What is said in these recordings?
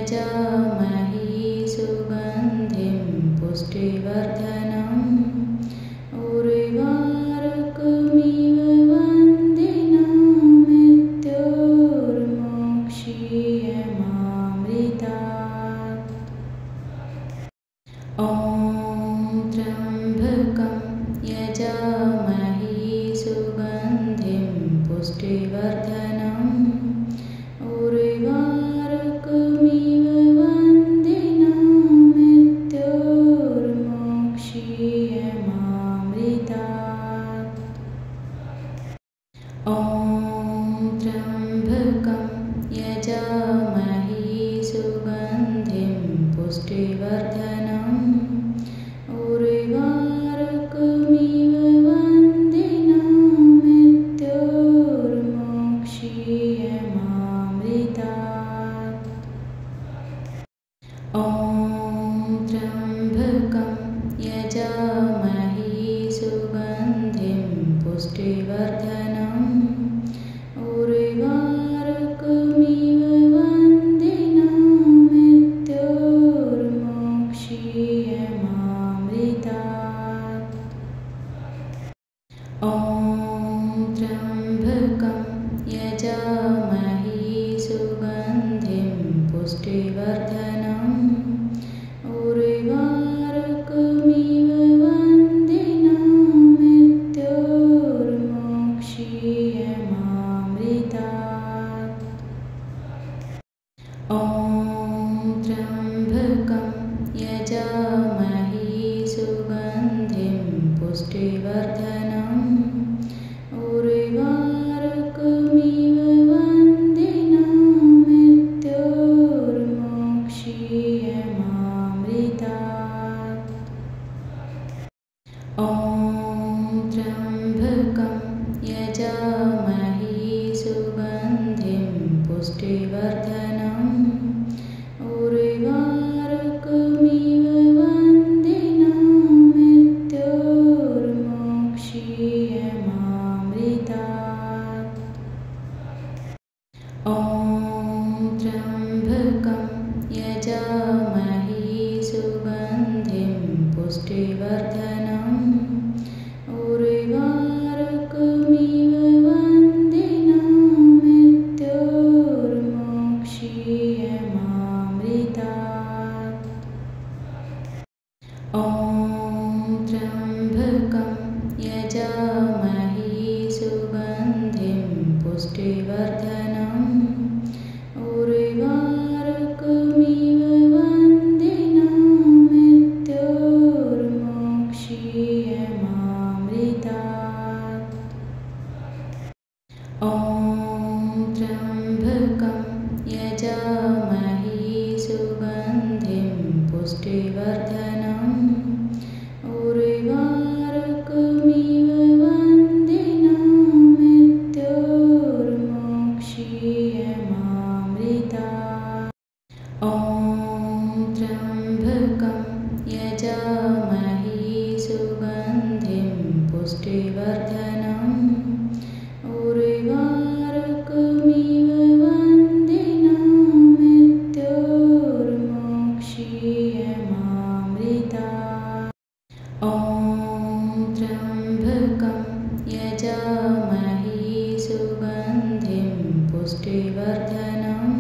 यजामहे सुगन्धिं पुष्टिवर्धनम् उर्वारुकमिव वन्दिना मृत्युर्मोक्षीयमामृतात्। ॐ त्र्यम्बकं यजामहे सुगन्धिं पुष्टिवर्धनम् उर्वारुकमिव वन्दिना मृत्युर्मोक्षीयमामृतात्। ॐ त्र्यम्बकं यजामहे सुगन्धिं पुष्टिवर्धनम् उर्वारुकमिव वन्दिना मृत्युर्मोक्षीयमामृतात्। ॐ त्र्यम्बकं यजामहे सुगन्धिं पुष्टिवर्धनम् उर्वारुकमिव वन्दिना मृत्युर्मोक्षीयमामृतात्। ॐ त्र्यम्बकं यजामहे सुगन्धिं पुष्टिवर्धनम् उर्वारुकमिव वन्दिना मृत्युर्मोक्षीयमामृतात्। ॐ त्र्यम्बकं यजामहे सुगन्धिं पुष्टिवर्धनम् उर्वारुकमिव वन्दिना मृत्युर्मोक्षीयमामृतात्। ॐ त्र्यम्बकं यजामहे सुगन्धिं पुष्टिवर्धनम् उर्वारुकमिव वन्दिना मृत्युर्मोक्षीयमामृतात्। ॐ त्र्यम्बकं यजामहे सुगन्धिं पुष्टिवर्धनम् उर्वारुकमिव वन्दिना मृत्युर्मोक्षीयमामृतात्। ॐ त्र्यम्बकं यजामहे सुगन्धिं पुष्टिवर्धनम् उर्वारुकमिव वन्दिना मृत्युर्मोक्षीयमामृतात्। ॐ त्र्यम्बकं यजामहे सुगन्धिं पुष्टिवर्धनम् उर्वारुकमिव वन्दिना मृत्युर्मोक्षीयमामृतात्। ॐ त्र्यम्बकं यजामहे सुगन्धिं पुष्टिवर्धनम् उर्वारुकमिव वन्दिना मृत्युर्मोक्षीयमामृतात्। ॐ त्र्यम्बकं यजामहे सुगन्धिं पुष्टिवर्धनम्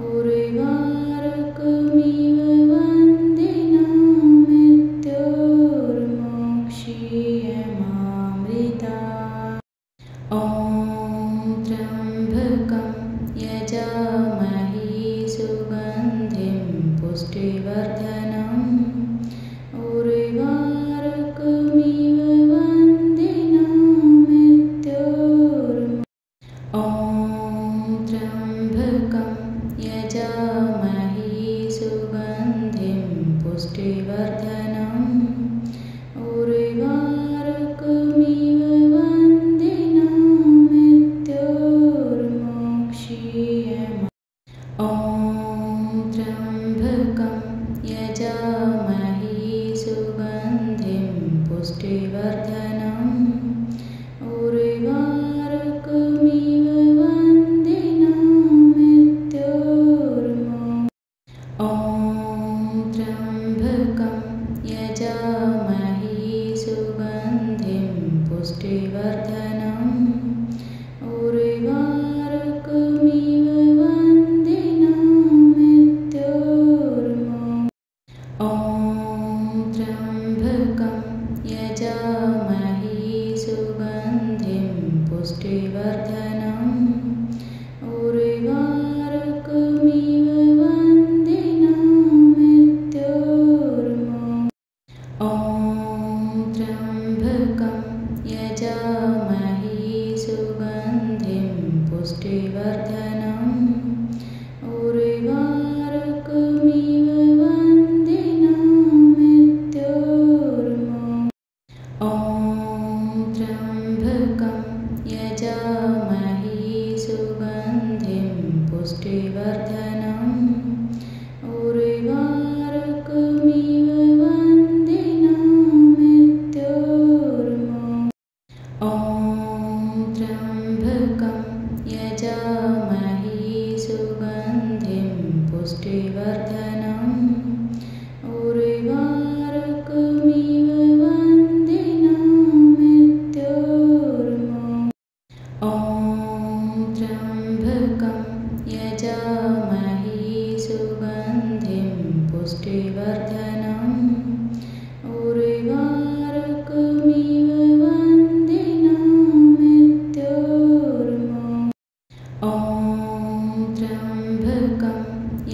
उर्वारुकमिव वन्दिना मृत्युर्मोक्षीयमामृतात्। ॐ त्र्यम्बकं यजामहे सुगन्धिं पुष्टिवर्धनम् उर्वारुकमिव वन्दिना ॐ त्र्यम्बकं यजामहे सुगन्धिं पुष्टिवर्धनम् उर्वारुकमिव वन्दिना मृत्युर्मोक्षीयमामृतात्। पुष्टिवर्धनम् उर्वारुकमिव वन्दिनामृत्योर्मा ॐ त्र्यम्बकं यजामहे सुगन्धिं पुष्टिवर्धनम् उर्वारुकमिव वन्दिनामृत्योर्मा ॐ त्र्यम्बकं यजामहे सुगन्धिं पुष्टिवर्धनम् उर्वारुकमिव वन्दिनामृत्योर्मा ॐ त्र्यम्बकं यजामहे सुगन्धिं पुष्टिवर्धनम् उर्वारुकमिव वन्दिनामृत्योर्मा ॐ त्र्यम्बकं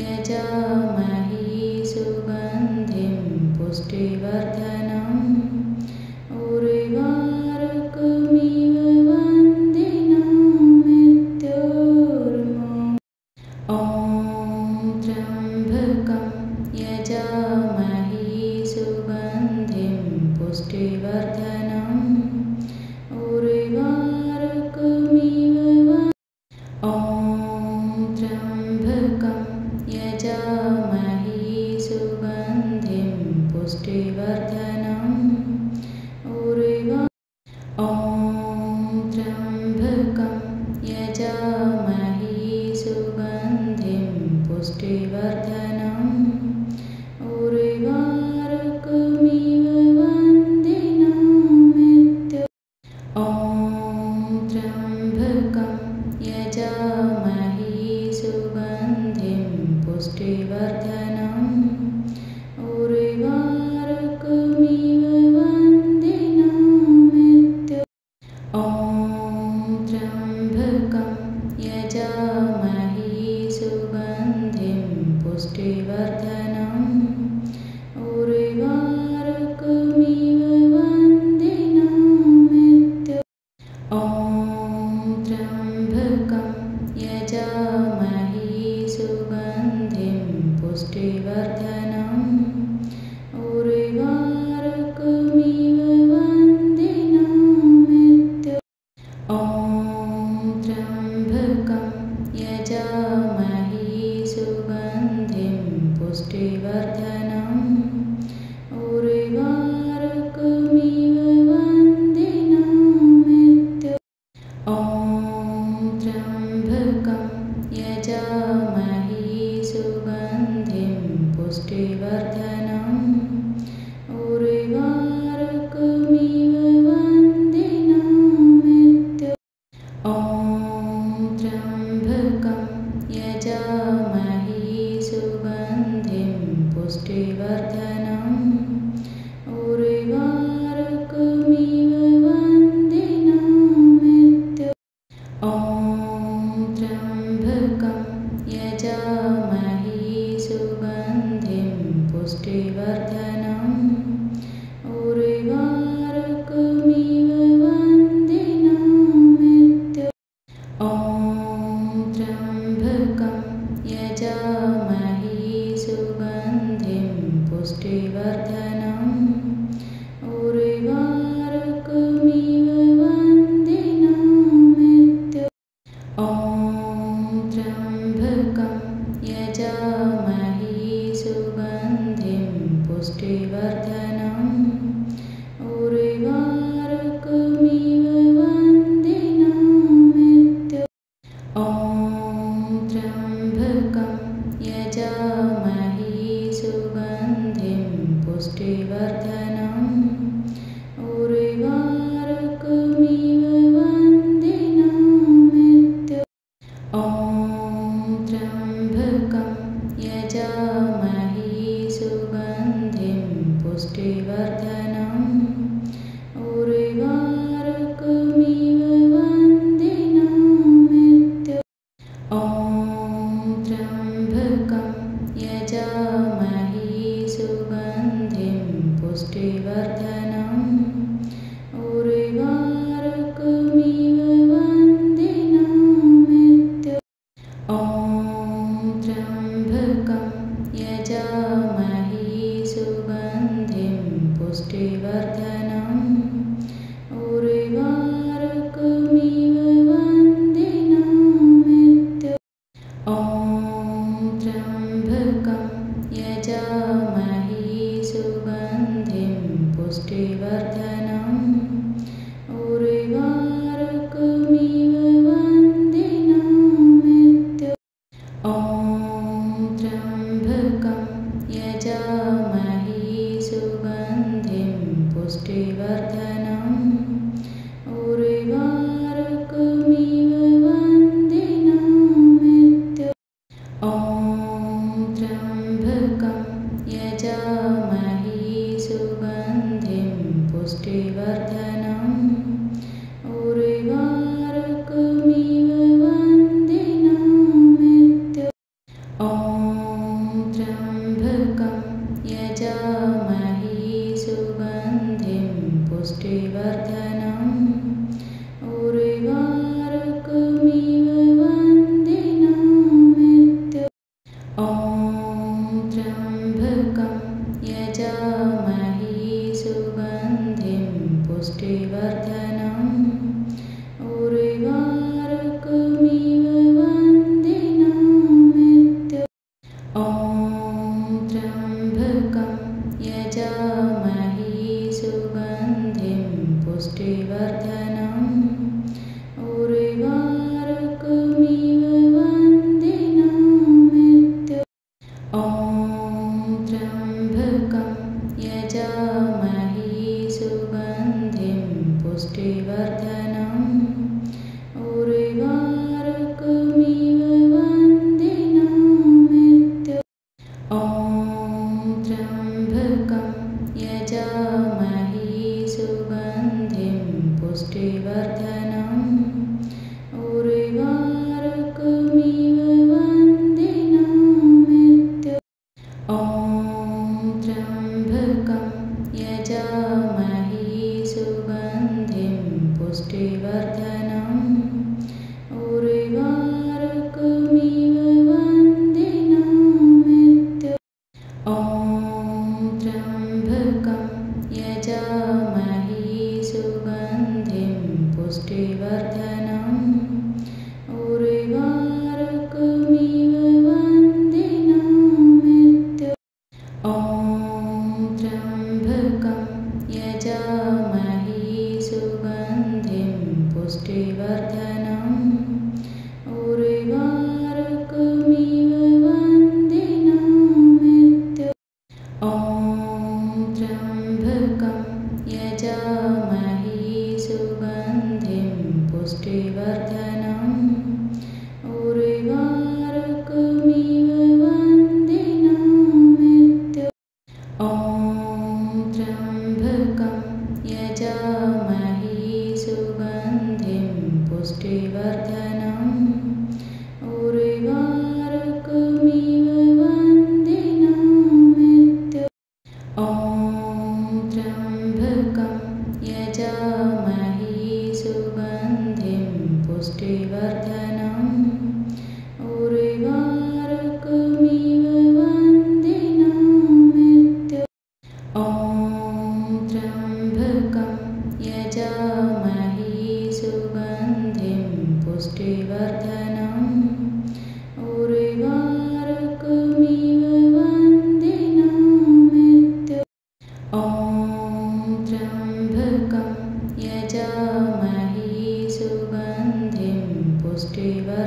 यजामहे सुगन्धिं पुष्टिवर्धनम् उर्वारुकमिव वन्दिनामृत्योर्मा ॐ त्र्यम्बकं यजामहे सुगन्धिं पुष्टिवर्धनम् उर्वारुकमिव ॐ त्र्यम्बकं यजामहे सुगन्धिं पुष्टिवर्धनम् ॐ त्र्यम्बकं यजामहे सुगन्धिं पुष्टिवर्धनम् उर्वारुकमिव वन्दिनामृत्योर्मा ॐ त्र्यम्बकं यजामहे सुगन्धिं पुष्टिवर्धनम् उर्वारुकमिव वन्दिनामृत्योर्मा ॐ त्र्यम्बकं यजामहे सुगन्धिं पुष्टिवर्धनम् उर्वारुकमिव वन्दिनामृत्योर्मा ॐ त्र्यम्बकं यजामहे सुगन्धिं पुष्टिवर्धनम् उर्वारुकमिव वन्दिनामृत्योर्मा ॐ त्र्यम्बकं यजामहे सुगन्धिं पुष्टिवर्धनम् उर्वारुकमिव वन्दिनामृत्योर्मा ॐ त्र्यम्बकं यजामहे सुगन्धिं पुष्टिवर्धनम् उर्वारुकमिव वन्दिनामृत्योर्मा ॐ त्र्यम्बकं यजामहे सुगन्धिं पुष्टिवर्धनम् उर्वारुकमिव वन्दिनामृत्योर्मा ॐ त्र्यम्बकं यजामहे सुगन्धिं पुष्टिवर्धनम् उर्वारुकमिव वन्दिनामृत्योर्मा ॐ त्र्यम्बकं यजामहे सुगन्धिं पुष्टिवर्धनम् उर्वारुकमिव वन्दिनामृत्योर्मा ॐ त्र्यम्बकं यजामहे सुगन्धिं पुष्टिवर्धनम् उर्वारुकमिव वन्दिनामृत्योर्मा ॐ त्र्यम्बकं यजामहे सुगन्धिं पुष्टिवर्धनम् उर्वारुकमिव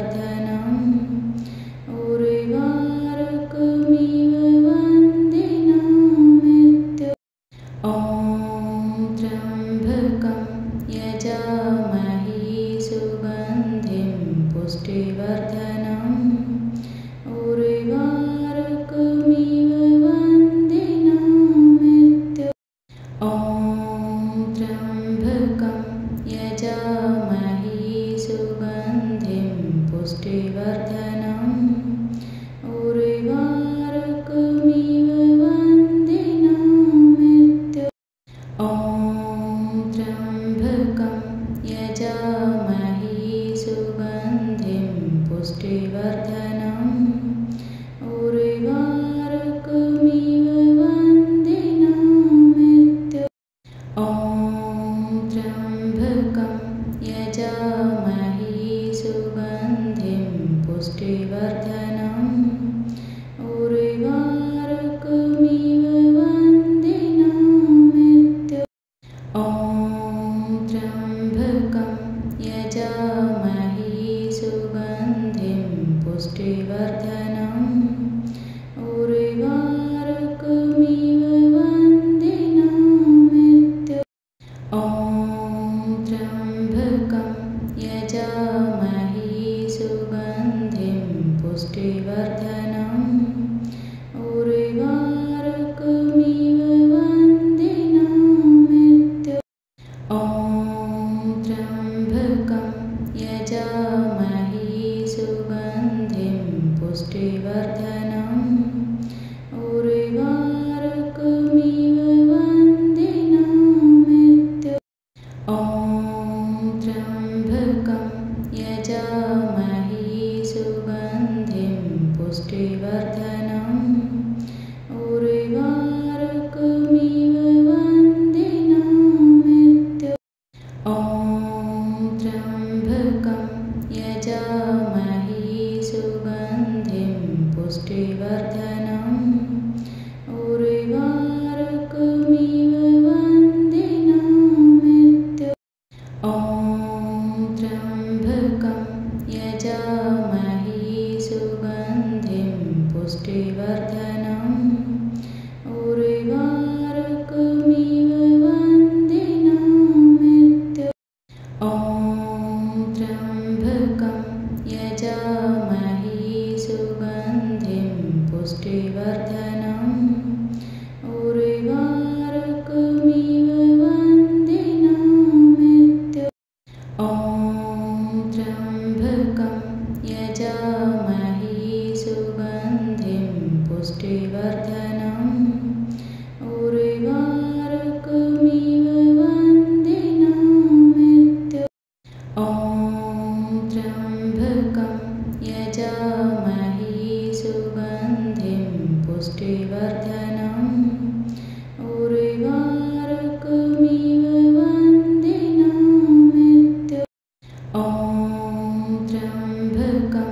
पुष्टिवर्धनम् उर्वारुकमिव वन्दिनामित्युक्त्वा ॐ त्र्यम्बकं यजामहे सुगन्धिं पुष्टिवर्धनम् उर्वारुकमिव वन्दिनामित्युक्त्वा ॐ त्र्यम्बकं यजामहे सुगन्धिं पुष्टिवर्धनम् उर्वारुकमिव वन्दिनामित्युक्त्वा ॐ त्र्यम्बकं यजामहे सुगन्धिं पुष्टिवर्धनम् उर्वारुकमिव वन्दिनामित्युक्त्वा ॐ त्र्यम्बकं यजामहे सुगन्धिं पुष्टिवर्धनम् उर्वारुकमिव वन्दिनामित्युक्त्वा ॐ त्र्यम्बकं यजामहे सुगन्धिं पुष्टिवर्धनम् उर्वारुकमिव वन्दिनामित्युक्त्वा ॐ त्र्यम्बकं यजामहे सुगन्धिं पुष्टिवर्धनम् उर्वारुकमिव वन्दिनामित्युक्त्वा ॐ त्र्यम्बकं यजामहे सुगन्धिं पुष्टिवर्धनम् उर्वारुकमिव वन्दिनामित्युक्त्वा ॐ त्र्यम्बकं यजामहे सुगन्धिं पुष्टिवर्धनम् उर्वारुकमिव वन्दिनामित्युक्त्वा ॐ त्र्यम्बकं यजामहे सुगन्धिं पुष्टिवर्धनम् उर्वारुकमिव वन्दिनामित्युक्त्वा ॐ त्र्यम्बकं यजामहे सुगन्धिं पुष्टिवर्धनम् उर्वारुकमिव वन्दिनामित्युक्त्वा ॐ त्र्यम्बकं यजामहे सुगन्धिं पुष्टिवर्धनम् उर्वारुकमिव वन्दिनामित्युक्त्वा ॐ त्र्यम्बकं यजामहे सुगन्धिं पुष्टिवर्धनम् उर्वारुकमिव वन्दिनामित्युक्त्वा ॐ त्र्यम्बकं यजामहे सुगन्धिं पुष्टिवर्धनम् उर्वारुकमिव वन्दिनामित्युक्त्वा ॐ त्र्यम्बकं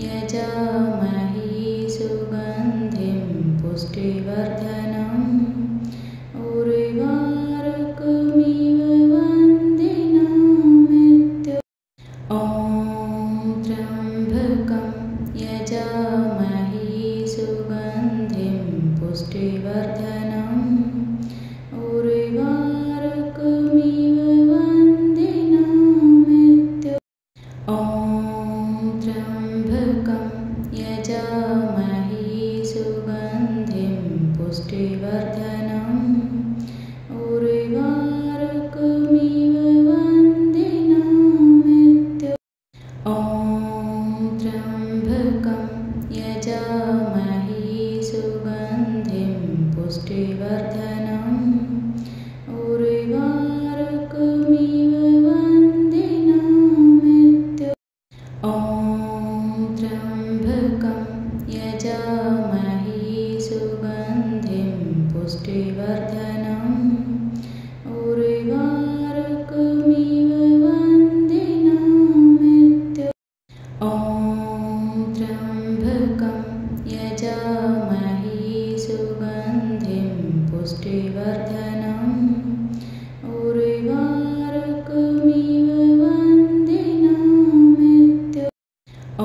यजामहे सुगन्धिं पुष्टिवर्धनम् उर्वारुकमिव वन्दिनामित्युक्त्वा ॐ त्र्यम्बकं यजामहे सुगन्धिं पुष्टिवर्धनम् उर्वारुकमिव वन्दिनामित्युक्त्वा ॐ त्र्यम्बकं यजामहे सुगन्धिं पुष्टिवर्धनम् उर्वारुकमिव वन्दिनामित्युक्त्वा ॐ त्र्यम्बकं यजामहे सुगन्धिं पुष्टिवर्धनम् उर्वारुकमिव वन्दिनामित्युक्त्वा ॐ त्र्यम्बकं यजामहे सुगन्धिं पुष्टिवर्धनम् उर्वारुकमिव वन्दिनामित्युक्त्वा ॐ त्र्यम्बकं यजामहे सुगन्धिं पुष्टिवर्धनम् उर्वारुकमिव वन्दिनामित्युक्त्वा ॐ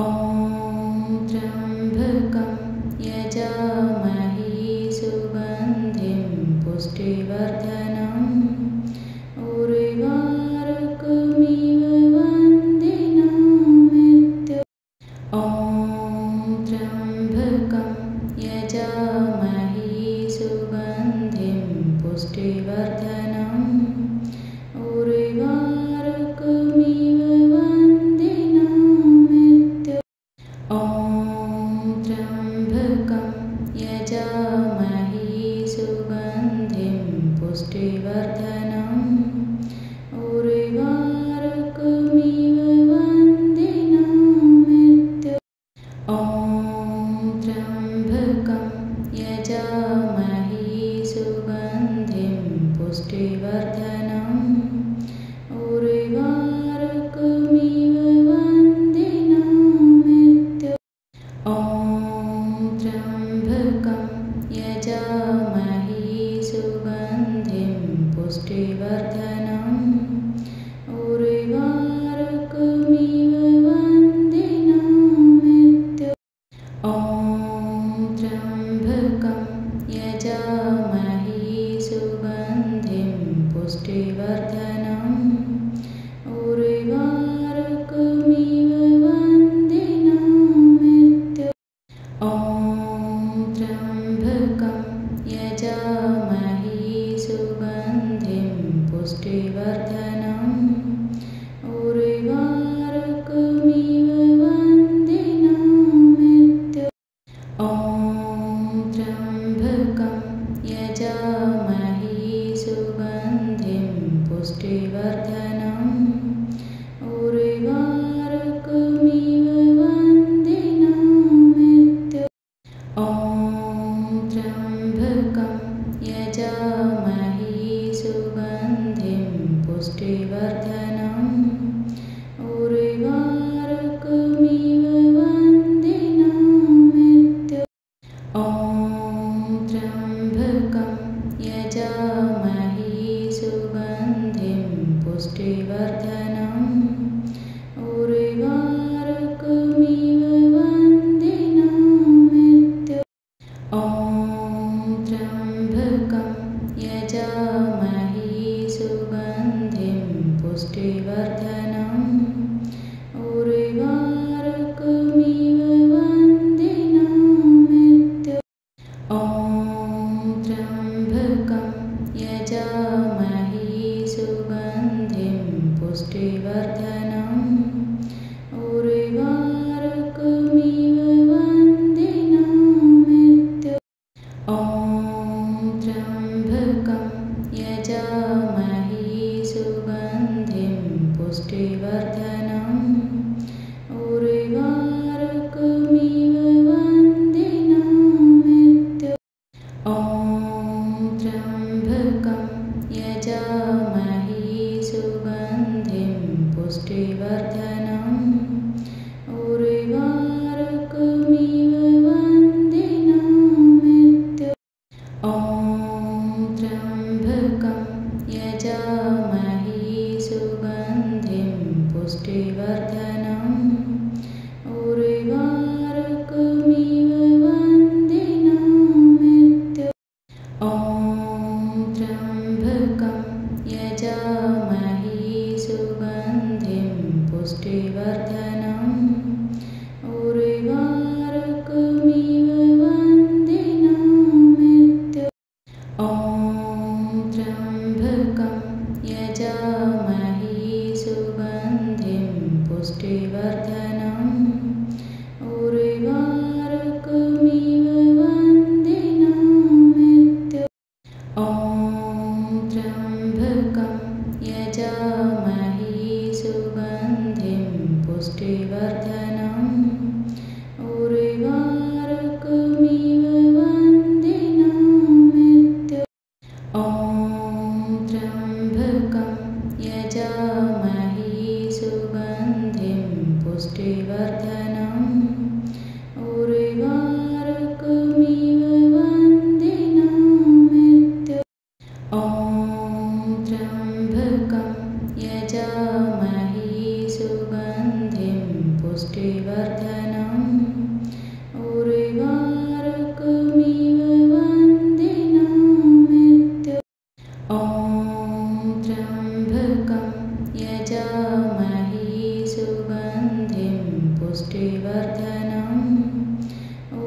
पुष्टिवर्धनम्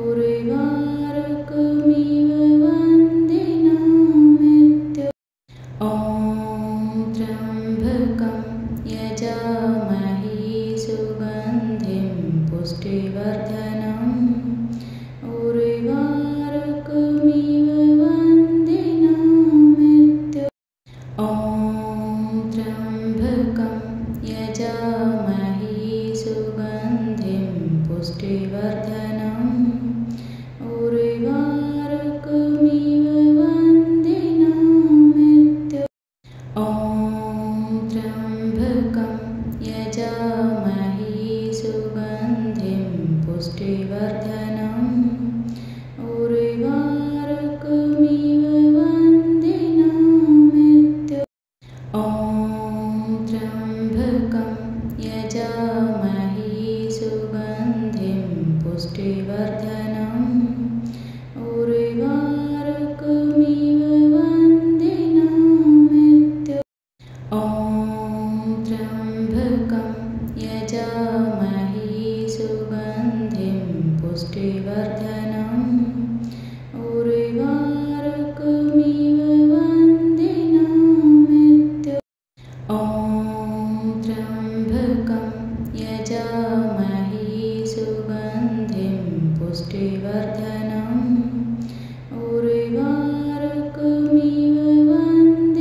उर्वारुकमिव वन्दिनामित्युक्त्वा ॐ त्र्यम्बकं यजामहे सुगन्धिं पुष्टिवर्धनम् उर्वारुकमिव वन्दिनामित्युक्त्वा ॐ त्र्यम्बकं यजामहे सुगन्धिं पुष्टिवर्धनम् उर्वारुकमिव वन्दिनामित्युक्त्वा ॐ त्र्यम्बकं यजामहे सुगन्धिं पुष्टिवर्धनम् उर्वारुकमिव वन्दिनामित्युक्त्वा ॐ त्र्यम्बकं यजामहे सुगन्धिं पुष्टिवर्धनम् उर्वारुकमिव वन्दिनामित्युक्त्वा ॐ त्र्यम्बकं यजामहे सुगन्धिं पुष्टिवर्धनम् उर्वारुकमिव वन्दिनामित्युक्त्वा ॐ त्र्यम्बकं यजामहे सुगन्धिं पुष्टिवर्धनम् उर्वारुकमिव वन्दिनामित्युक्त्वा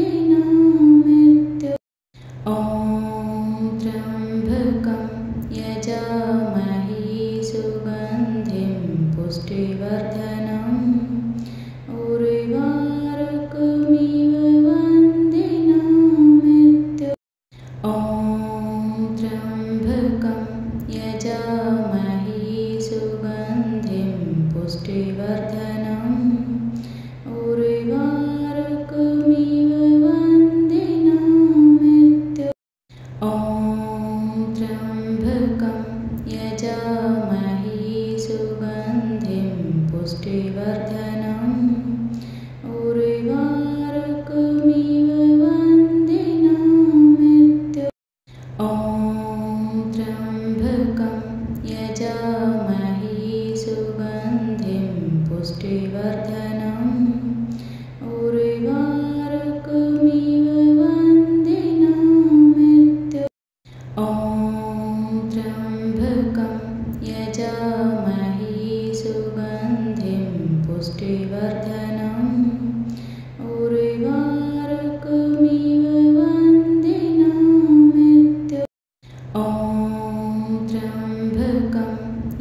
ॐ त्र्यम्बकं यजामहे सुगन्धिं पुष्टिवर्धनम् उर्वारुकमिव वन्दिनामित्युक्त्वा ॐ त्र्यम्बकं यजामहे सुगन्धिं पुष्टिवर्धनम् उर्वारुकमिव वन्दिनामित्युक्त्वा ॐ त्र्यम्बकं यजामहे सुगन्धिं पुष्टिवर्धनम् उर्वारुकमिव वन्दिनामित्युक्त्वा ॐ त्र्यम्बकं यजामहे सुगन्धिं पुष्टिवर्धनम् उर्वारुकमिव वन्दिनामित्युक्त्वा ॐ त्र्यम्बकं यजामहे सुगन्धिं पुष्टिवर्धनम् उर्वारुकमिव वन्दिनामित्युक्त्वा ॐ त्र्यम्बकं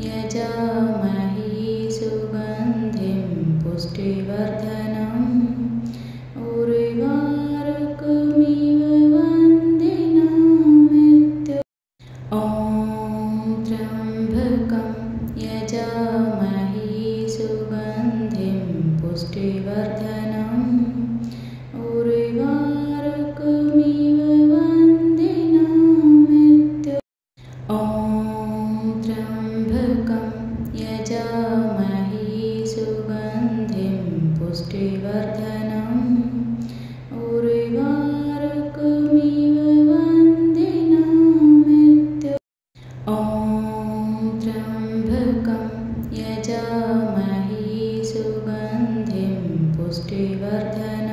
यजामहे सुगन्धिं पुष्टिवर्धनम् उर्वारुकमिव वन्दिनामित्युक्त्वा ॐ त्र्यम्बकं यजामहे सुगन्धिं पुष्टिवर्धनम् उर्वारुकमिव वन्दिनामित्युक्त्वा ॐ त्र्यम्बकं यजामहे सुगन्धिं पुष्टिवर्धनम् उर्वारुकमिव वन्दिनामित्युक्त्वा ॐ त्र्यम्बकं यजामहे सुगन्धिं पुष्टिवर्धनम्